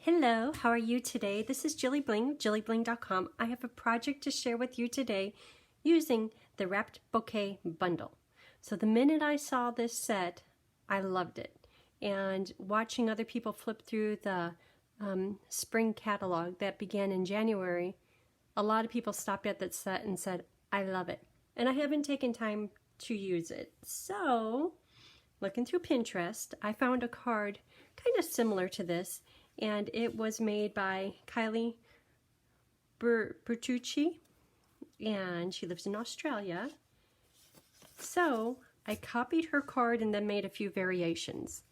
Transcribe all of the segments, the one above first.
Hello, how are you today? This is JilliBling, JilliBling.com. I have a project to share with you today using the Wrapped Bouquet bundle. So the minute I saw this set, I loved it. And watching other people flip through the spring catalog that began in January, a lot of people stopped at that set and said, I love it. And I haven't taken time to use it. So, looking through Pinterest, I found a card kind of similar to this. And it was made by Kylie Bertucci, and she lives in Australia. So I copied her card and then made a few variations.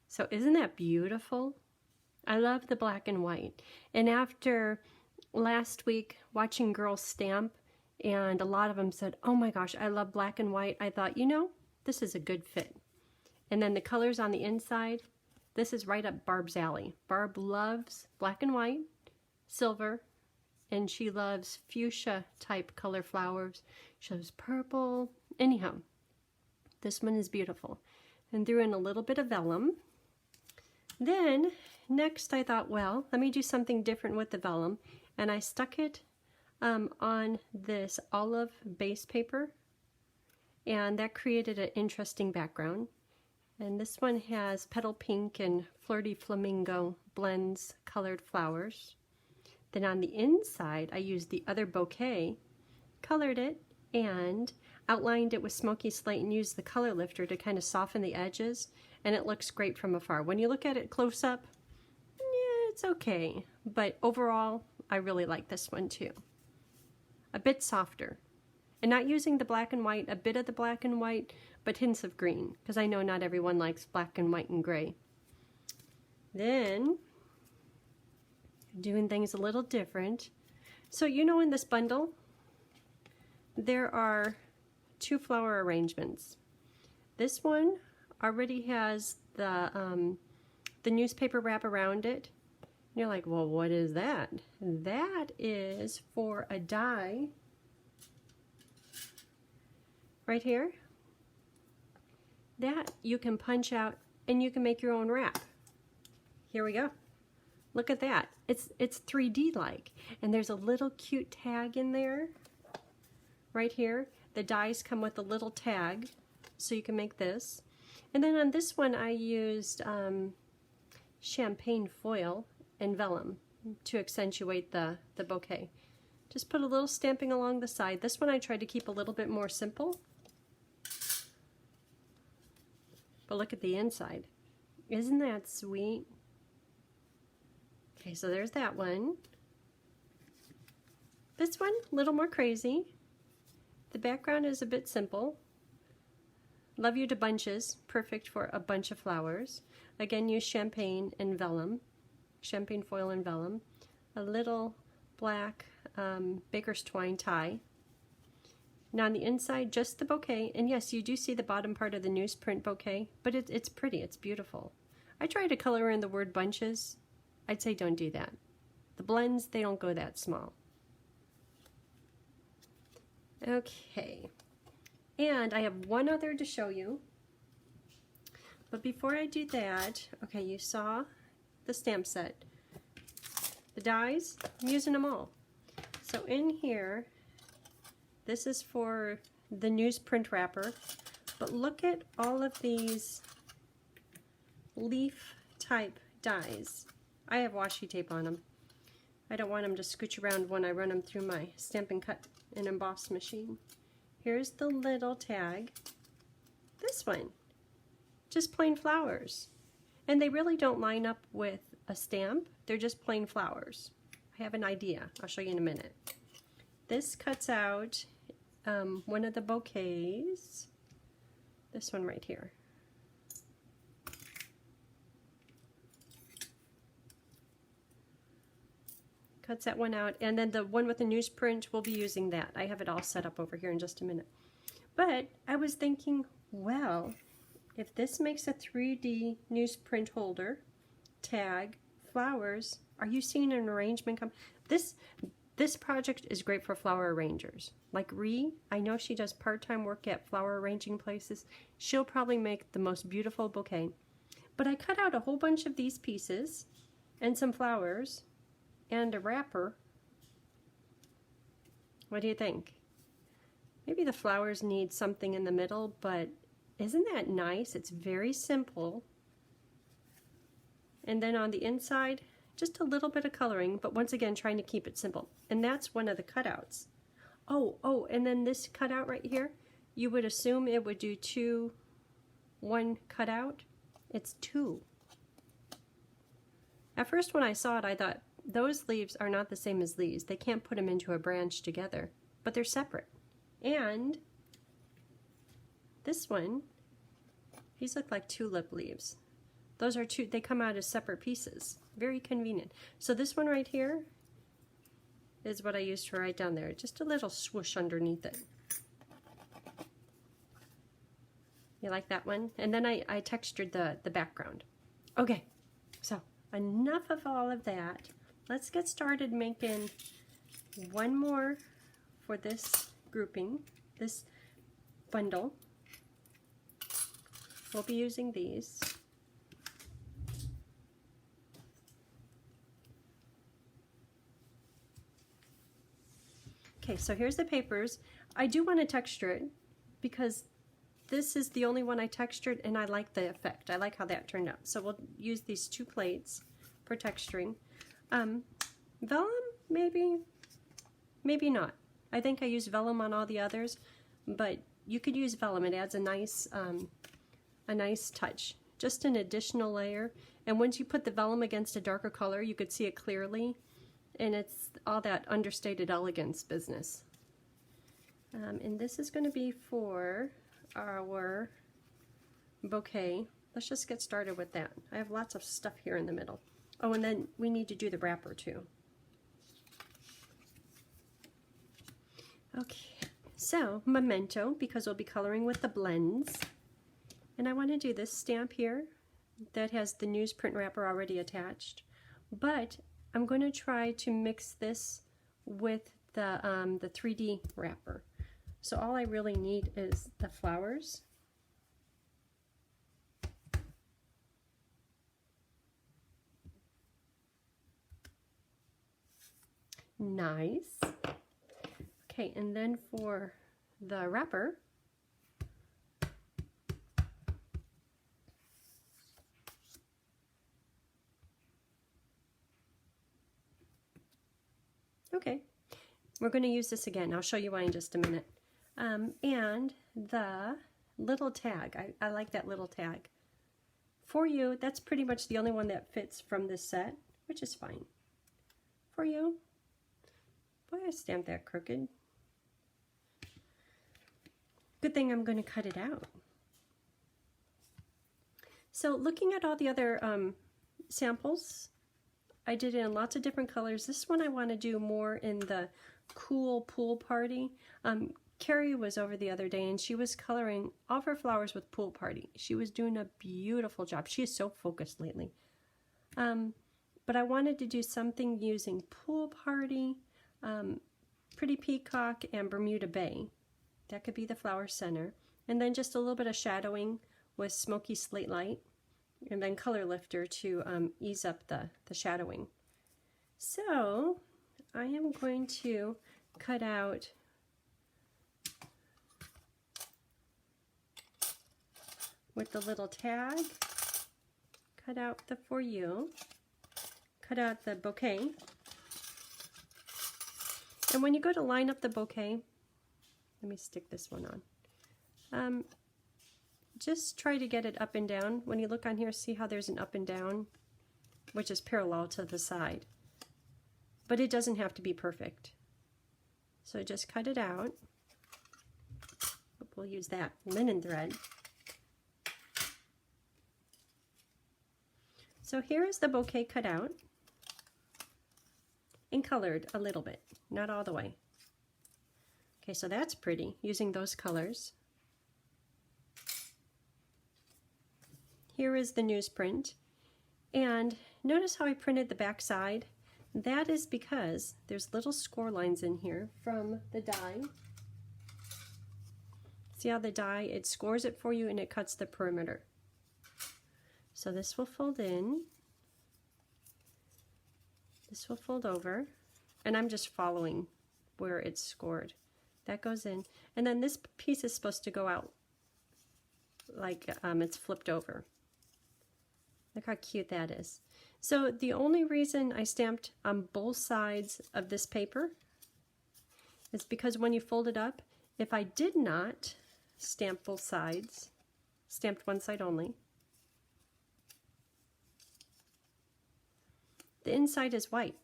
So isn't that beautiful? I love the black and white. And after last week watching girls stamp, and a lot of them said, oh my gosh, I love black and white, I thought, you know, this is a good fit. And then the colors on the inside, this is right up Barb's alley. Barb loves black and white, silver, and she loves fuchsia type color flowers. She loves purple. Anyhow, this one is beautiful. And threw in a little bit of vellum. Then next I thought, well, let me do something different with the vellum. And I stuck it on this olive base paper. And that created an interesting background. And this one has petal pink and flirty flamingo blends colored flowers. Then on the inside, I used the other bouquet, colored it, and outlined it with smoky slate and used the color lifter to kind of soften the edges. And it looks great from afar. When you look at it close up, yeah, it's okay. But overall, I really like this one too. A bit softer. And not using the black and white, a bit of the black and white, but hints of green, because I know not everyone likes black and white and gray. Then, doing things a little different. So you know in this bundle, there are 2 flower arrangements. This one already has the newspaper wrap around it. And you're like, well, what is that? That is for a die right here. That you can punch out and you can make your own wrap. Here we go. Look at that. It's 3D like. And there's a little cute tag in there. Right here. The dies come with a little tag. So you can make this. And then on this one I used champagne foil and vellum to accentuate the bouquet. Just put a little stamping along the side. This one I tried to keep a little bit more simple. But look at the inside. Isn't that sweet? Okay, so there's that one. This one, a little more crazy. The background is a bit simple. Love You to Bunches, perfect for a bunch of flowers. Again, use champagne and vellum. Champagne foil and vellum. A little black baker's twine tie. Now on the inside, just the bouquet, and yes, you do see the bottom part of the newsprint bouquet, but it's pretty, it's beautiful. I tried to color in the word bunches. I'd say don't do that. The blends, they don't go that small. Okay, and I have one other to show you, but before I do that, okay, you saw the stamp set. The dies, I'm using them all. So in here, this is for the newsprint wrapper, but look at all of these leaf type dies. I have washi tape on them. I don't want them to scooch around when I run them through my Stampin' Cut and Emboss machine. Here's the little tag. This one, just plain flowers. And they really don't line up with a stamp, they're just plain flowers. I have an idea, I'll show you in a minute. This cuts out one of the bouquets, this one right here. Cuts that one out, and then the one with the newsprint, we'll be using that. I have it all set up over here in just a minute. But I was thinking, well, if this makes a 3D newsprint holder, tag, flowers, are you seeing an arrangement come? This project is great for flower arrangers. Like Ree, I know she does part-time work at flower arranging places. She'll probably make the most beautiful bouquet. But I cut out a whole bunch of these pieces and some flowers and a wrapper. What do you think? Maybe the flowers need something in the middle, but isn't that nice? It's very simple. And then on the inside, just a little bit of coloring, but once again, trying to keep it simple. And that's one of the cutouts. Oh, and then this cutout right here, you would assume it would do two, one cutout. It's two. At first when I saw it, I thought, those leaves are not the same as these. They can't put them into a branch together, but they're separate. And this one, these look like tulip leaves. Those are two, they come out as separate pieces. Very convenient. So this one right here is what I used to write down there. Just a little swoosh underneath it. You like that one? And then I textured the background. Okay, so enough of all of that. Let's get started making one more for this grouping, this bundle. We'll be using these. Okay, so here's the papers. I do want to texture it because this is the only one I textured and I like the effect. I like how that turned out. So we'll use these two plates for texturing. Vellum, maybe not. I think I used vellum on all the others, but you could use vellum. It adds a nice touch. Just an additional layer. And once you put the vellum against a darker color, you could see it clearly. And it's all that understated elegance business. And this is going to be for our bouquet. Let's just get started with that. I have lots of stuff here in the middle. Oh, and then we need to do the wrapper too. Okay, so memento, because we'll be coloring with the blends. And I want to do this stamp here that has the newsprint wrapper already attached. But I'm going to try to mix this with the 3D wrapper. So all I really need is the flowers. Nice. Okay, and then for the wrapper, okay, we're going to use this again. I'll show you why in just a minute. And the little tag, I like that little tag. For you, that's pretty much the only one that fits from this set, which is fine. For you, boy, I stamped that crooked. Good thing I'm going to cut it out. So looking at all the other samples, I did it in lots of different colors. This one I want to do more in the cool pool party. Carrie was over the other day and she was coloring all of her flowers with pool party. She was doing a beautiful job. She is so focused lately. But I wanted to do something using pool party, pretty peacock, and Bermuda Bay. That could be the flower center. And then just a little bit of shadowing with smoky slate light. And then color lifter to ease up the shadowing. So I am going to cut out with the little tag, cut out the for you, cut out the bouquet. And when you go to line up the bouquet, let me stick this one on. Just try to get it up and down. When you look on here, see how there's an up and down, which is parallel to the side. But it doesn't have to be perfect. So just cut it out. We'll use that linen thread. So here is the bouquet cut out and colored a little bit, not all the way. Okay, so that's pretty, using those colors. Here is the newsprint, and notice how I printed the back side. That is because there's little score lines in here from the die. See how the die, it scores it for you and it cuts the perimeter. So this will fold in, This will fold over, and I'm just following where it's scored. That goes in, and then this piece is supposed to go out like it's flipped over. Look how cute that is. So the only reason I stamped on both sides of this paper is because when you fold it up, if I did not stamp both sides, stamped one side only, the inside is white.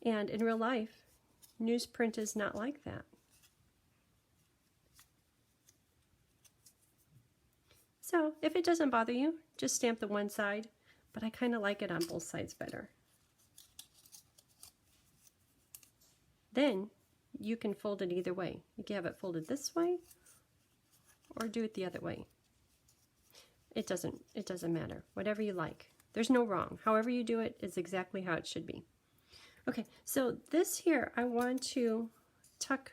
And in real life, newsprint is not like that. So if it doesn't bother you, just stamp the one side, but I kind of like it on both sides better. Then you can fold it either way. You can have it folded this way or do it the other way. It doesn't matter. Whatever you like. There's no wrong. However you do it is exactly how it should be. Okay, so this here I want to tuck.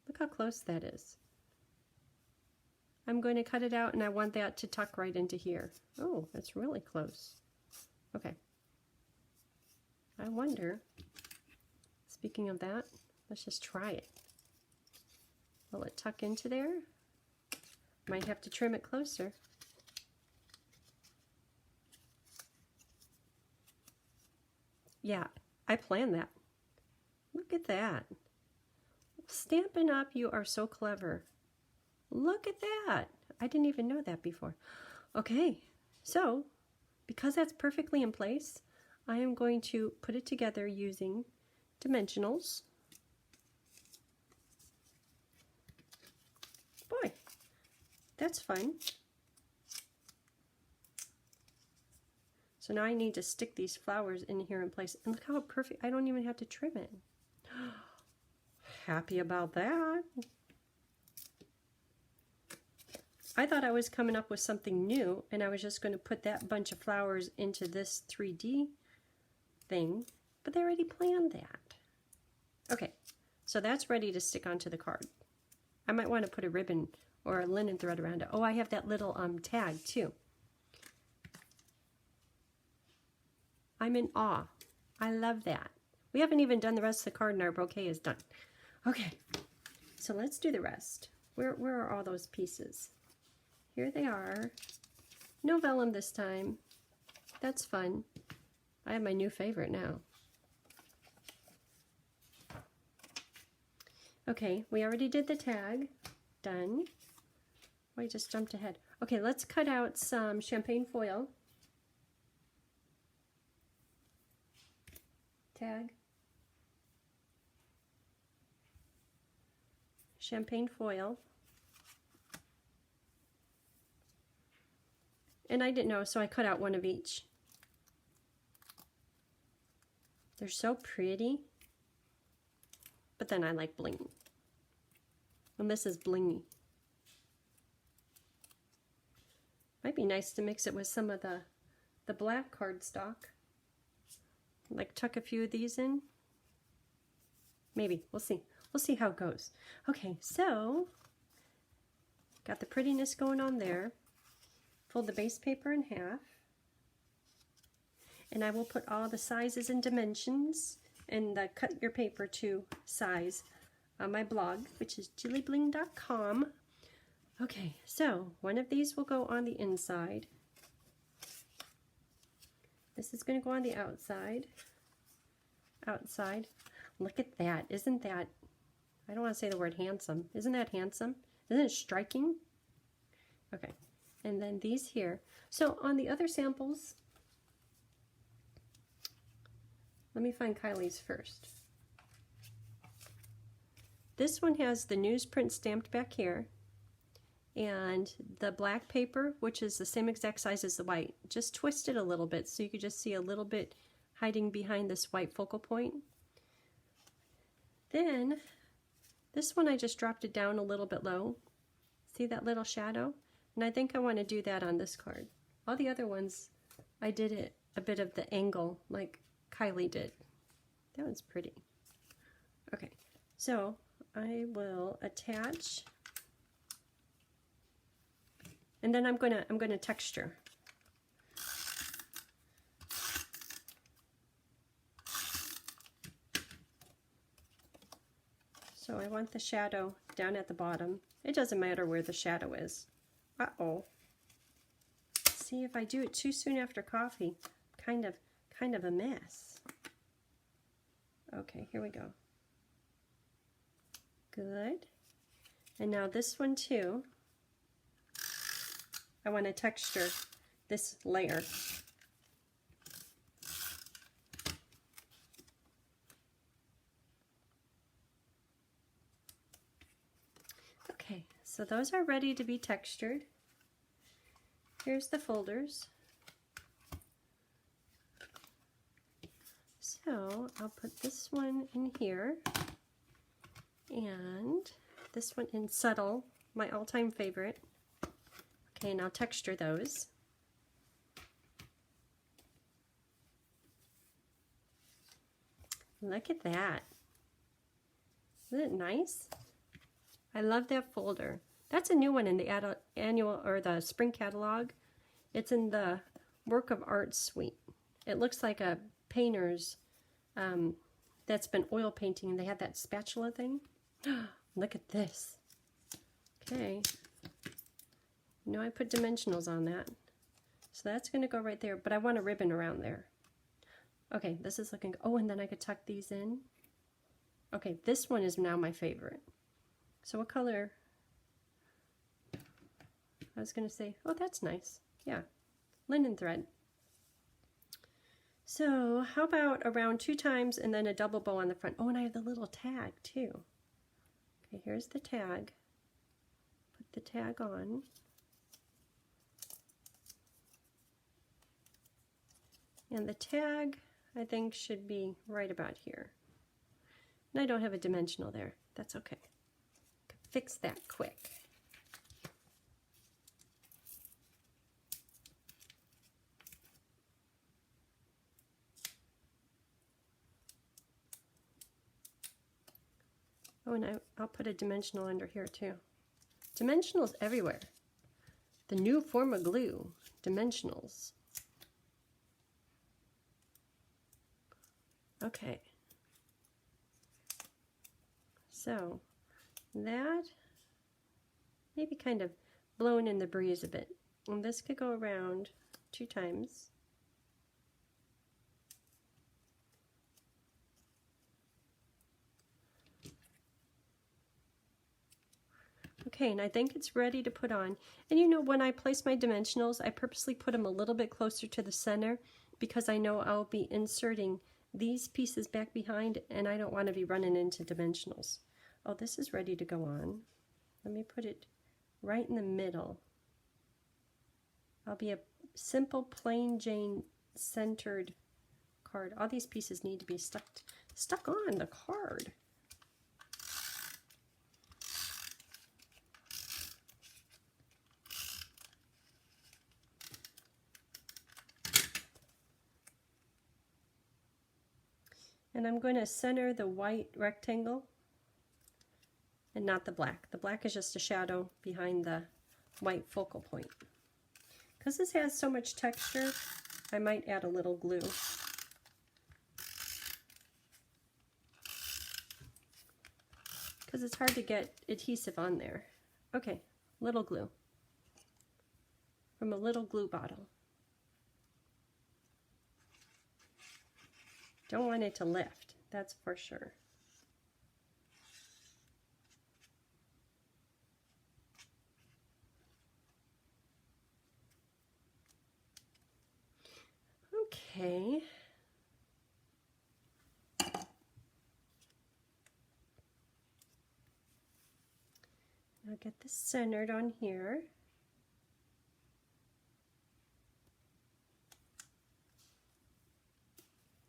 Look how close that is. I'm going to cut it out, and I want that to tuck right into here. Oh, that's really close. Okay. I wonder, speaking of that, let's just try it. Will it tuck into there? Might have to trim it closer. Yeah, I planned that. Look at that. Stampin' Up, you are so clever. Look at that. I didn't even know that before. Okay, so because that's perfectly in place, I am going to put it together using dimensionals. Boy, that's fun. So now I need to stick these flowers in here in place. And look how perfect, I don't even have to trim it. Happy about that. I thought I was coming up with something new, and I was just going to put that bunch of flowers into this 3D thing, but they already planned that. Okay, so that's ready to stick onto the card. I might want to put a ribbon or a linen thread around it. Oh, I have that little tag too. I'm in awe. I love that. We haven't even done the rest of the card, and our bouquet is done. Okay, so let's do the rest. Where are all those pieces? Here they are. No vellum this time. That's fun. I have my new favorite now. Okay, we already did the tag. Done. Oh, I just jumped ahead. Okay, let's cut out some champagne foil. Tag. Champagne foil. And I didn't know, so I cut out one of each. They're so pretty. But then I like bling. And this is blingy. Might be nice to mix it with some of the black cardstock. Like tuck a few of these in. Maybe. We'll see. We'll see how it goes. Okay, so got the prettiness going on there. Fold the base paper in half. And I will put all the sizes and dimensions and the cut your paper to size on my blog, which is JilliBling.com. Okay, so one of these will go on the inside. This is going to go on the outside. Outside. Look at that. Isn't that, I don't want to say the word handsome. Isn't that handsome? Isn't it striking? Okay. And then these here. So on the other samples, let me find Kylie's first. This one has the newsprint stamped back here, and the black paper, which is the same exact size as the white, just twisted a little bit so you could just see a little bit hiding behind this white focal point. Then this one I just dropped it down a little bit low. See that little shadow? And I think I want to do that on this card. All the other ones, I did it a bit of the angle like Kylie did. That one's pretty. Okay, so I will attach, and then I'm gonna texture. So I want the shadow down at the bottom. It doesn't matter where the shadow is. Uh-oh. See, if I do it too soon after coffee, kind of a mess. Okay, here we go. Good. And now this one too. I want to texture this layer. Okay, so those are ready to be textured. Here's the folders. So I'll put this one in here and this one in Subtle, my all-time favorite. Okay, and I'll texture those. Look at that. Isn't it nice? I love that folder. That's a new one in the annual or the spring catalog. It's in the Work of Art suite. It looks like a painter's that's been oil painting, and they had that spatula thing. Look at this. Okay. You know, I put dimensionals on that. So that's going to go right there, but I want a ribbon around there. Okay, this is looking, oh, and then I could tuck these in. Okay, this one is now my favorite. So what color? I was going to say, oh, that's nice. Yeah, linen thread. So how about around 2 times and then a double bow on the front? Oh, and I have the little tag too. Okay, here's the tag. Put the tag on. And the tag, I think, should be right about here. And I don't have a dimensional there. That's okay. Could fix that quick. Oh, and I'll put a dimensional under here too. Dimensionals everywhere. The new form of glue, dimensionals. Okay. So that maybe kind of blowing in the breeze a bit. And this could go around 2 times. Okay, and I think it's ready to put on. And you know, when I place my dimensionals, I purposely put them a little bit closer to the center because I know I'll be inserting these pieces back behind and I don't want to be running into dimensionals. Oh, this is ready to go on. Let me put it right in the middle. I'll be a simple plain Jane centered card. All these pieces need to be stuck on the card. And I'm going to center the white rectangle and not the black. The black is just a shadow behind the white focal point. Because this has so much texture, I might add a little glue. Because it's hard to get adhesive on there. Okay, little glue. From a little glue bottle. Don't want it to lift, that's for sure. Okay. Now get this centered on here.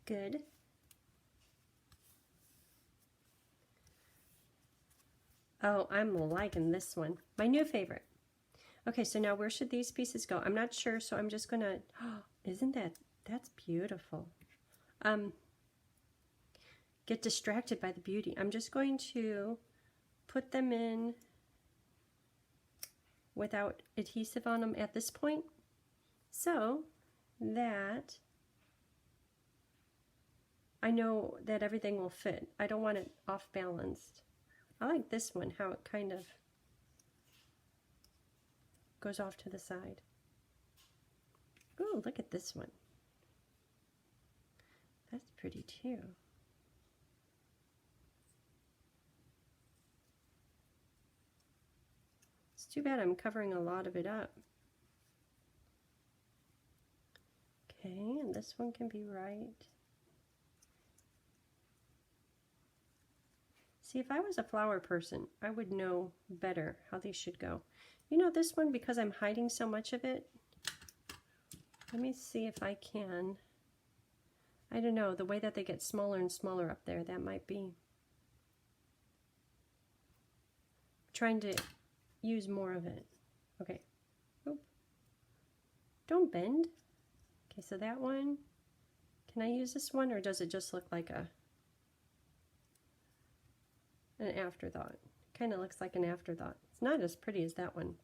Good. Oh, I'm liking this one. My new favorite. Okay, so now where should these pieces go? I'm not sure, so I'm just gonna, oh, isn't that's beautiful. Get distracted by the beauty. I'm just going to put them in without adhesive on them at this point, so that I know that everything will fit. I don't want it off balanced. I like this one, how it kind of goes off to the side. Ooh, look at this one. That's pretty too. It's too bad I'm covering a lot of it up. Okay, and this one can be right. See, if I was a flower person, I would know better how these should go. You know, this one, because I'm hiding so much of it, let me see if I can. I don't know, the way that they get smaller and smaller up there, that might be. Trying to use more of it. Okay. Oop. Don't bend. Okay, so that one, can I use this one, or does it just look like an afterthought? Kind of looks like an afterthought. It's not as pretty as that one.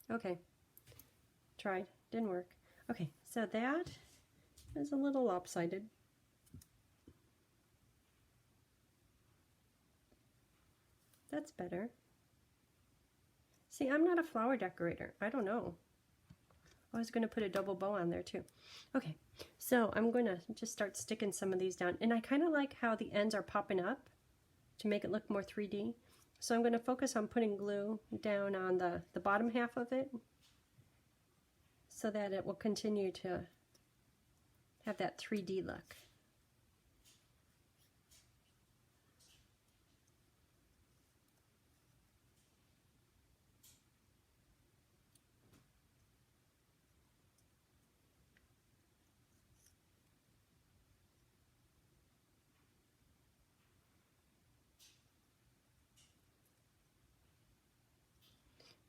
Okay, tried, didn't work. Okay, so that is a little lopsided. That's better. See, I'm not a flower decorator. I don't know. I was going to put a double bow on there too. Okay, so I'm going to just start sticking some of these down. And I kind of like how the ends are popping up to make it look more 3D. So I'm going to focus on putting glue down on the bottom half of it so that it will continue to have that 3D look.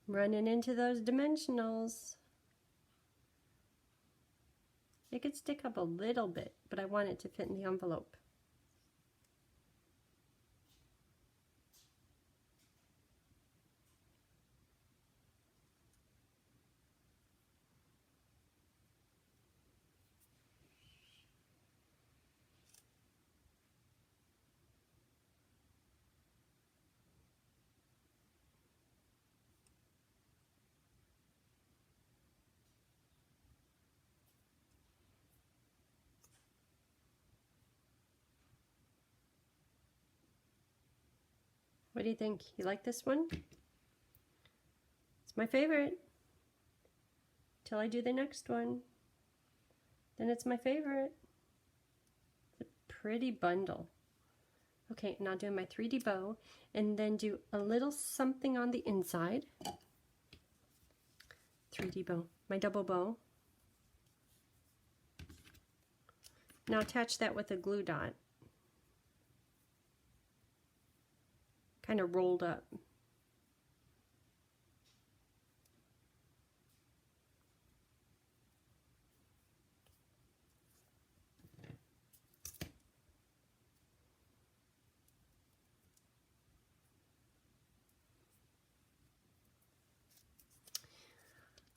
Running into those dimensionals. It could stick up a little bit, but I want it to fit in the envelope. What do you think? You like this one? It's my favorite. Till I do the next one. Then it's my favorite. It's a pretty bundle. Okay, now do my 3D bow and then do a little something on the inside. 3D bow, my double bow. Now attach that with a glue dot. Kind of rolled up.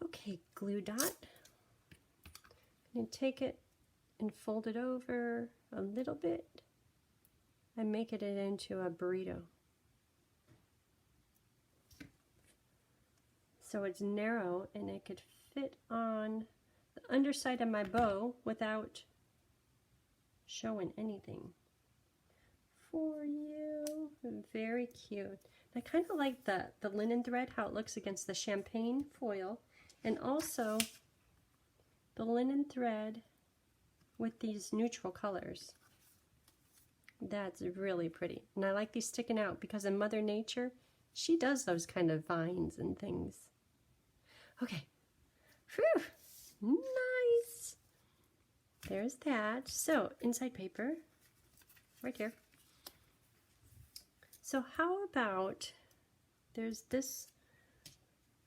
Okay, glue dot. I'm going to take it and fold it over a little bit and make it into a burrito. So it's narrow and it could fit on the underside of my bow without showing anything. For you. Very cute. I kind of like the linen thread, how it looks against the champagne foil, and also the linen thread with these neutral colors. That's really pretty. And I like these sticking out because in Mother Nature, she does those kind of vines and things. Okay. Whew. Nice. There's that. So, inside paper, right here. So how about, there's this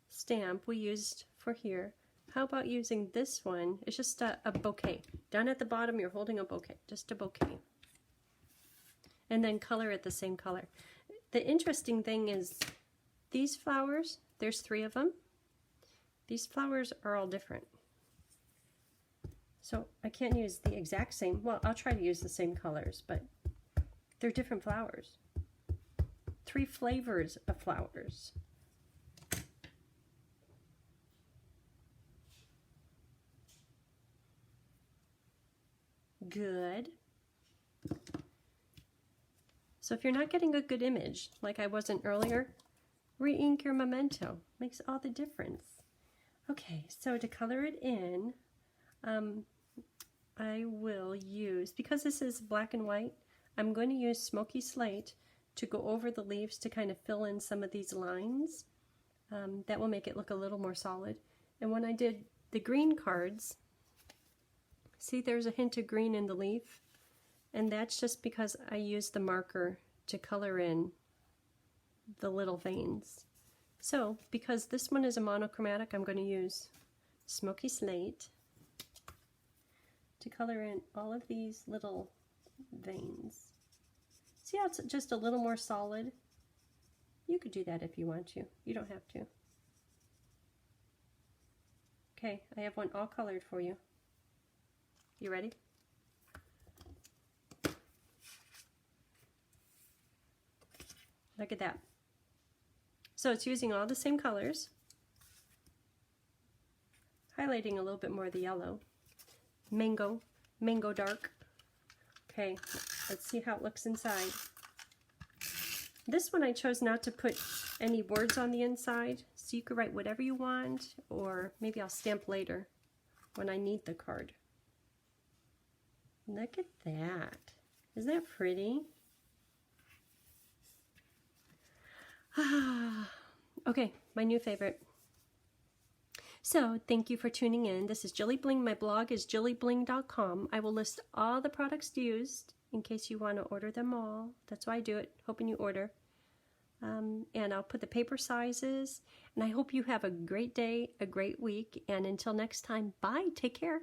stamp we used for here. How about using this one? It's just a bouquet. Down at the bottom, you're holding a bouquet, just a bouquet. And then color it the same color. The interesting thing is these flowers, there's 3 of them. These flowers are all different. So I can't use the exact same, well, I'll try to use the same colors, but they're different flowers. 3 flavors of flowers. Good. So if you're not getting a good image, like I wasn't earlier, re-ink your memento. Makes all the difference. Okay, so to color it in, I will use, because this is black and white, I'm going to use Smoky Slate to go over the leaves to kind of fill in some of these lines. That will make it look a little more solid. And when I did the green cards, see there's a hint of green in the leaf? And that's just because I used the marker to color in the little veins. So, because this one is a monochromatic, I'm going to use Smoky Slate to color in all of these little veins. See how it's just a little more solid? You could do that if you want to. You don't have to. Okay, I have one all colored for you. You ready? Look at that. So it's using all the same colors, highlighting a little bit more of the yellow. Mango dark. Okay, let's see how it looks inside. This one I chose not to put any words on the inside, so you could write whatever you want, or maybe I'll stamp later when I need the card. Look at that. Isn't that pretty? Okay, my new favorite. So, thank you for tuning in. This is JilliBling. My blog is JilliBling.com. I will list all the products used in case you want to order them all. That's why I do it, hoping you order. And I'll put the paper sizes. And I hope you have a great day, a great week. And until next time, bye. Take care.